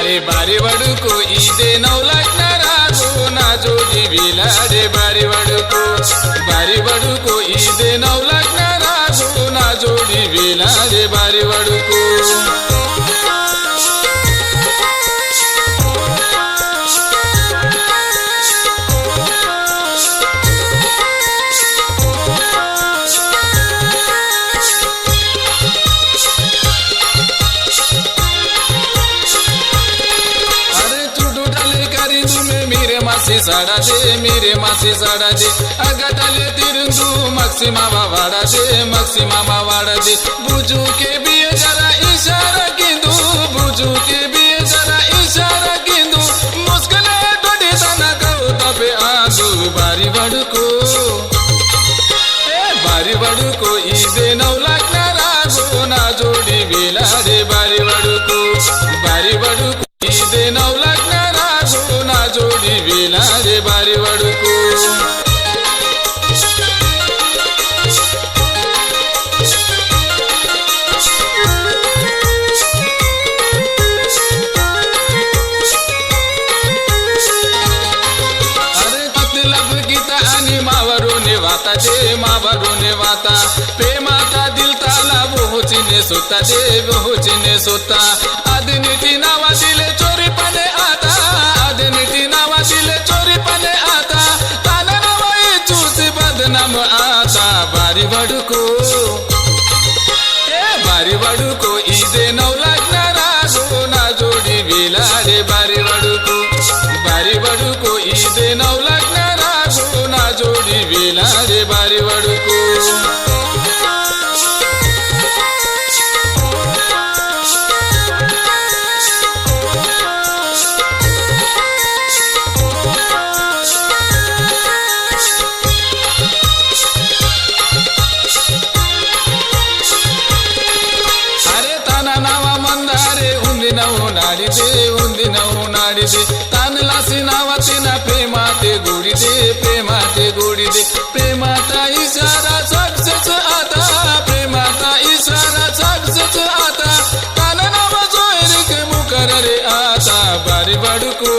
रे बारी वडुको इदे नवलग्न राजो ना जोडी विला रे बारी वडुको इदे नवलग्न राजो ना जोडी विला रे बारी वडुको मेरे मासी साड़ा दे अगटाले तिरंदू मक्सी मामा वाड़ा दे बुझू के भी जरा इशारा किंदू बुझू के भी जरा इशारा किंदू मुश्किल डोडे तना कहो तबे आंदू बारी वडुको इदे नवलग्न राजो ना जोडी विला रे बारी वडुको इदे नवलग्न राजो ना जोडी विला रे बारी वडुको मावरोने वाता प्रेमाता दिल ताला बोहोचीने सोता आदिनीती नावा दिले चोरी पने आता ताना नावा चूसी बदनाम आता बारी वडुको इदे नवलग्न राजो ना जोडी विला रे बारी वडुको इदे नवलग्न राजो ना जोडी विला रे बारी वडुको तानलासी नावातीना प्रेमाते गोडी दे प्रेमाता इशारा सक्सेस आता ताना नावा जोएर के मुकर रे आता बारी वडुको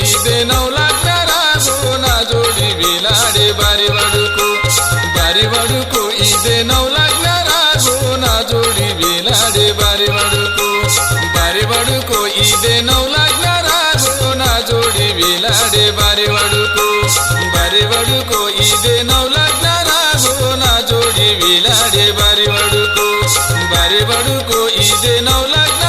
इदे नवलग्न राजो ना जोडी विला रे बारी वडुको इदे नवलग्न राजो ना जोडी विला रे बारी वडुको इदे नवलग्न राजो ना जोडी विला रे बारी वडुको इदे नवलग्न राजो ना जोडी विला रे बारी वडुको इदे नवलग्न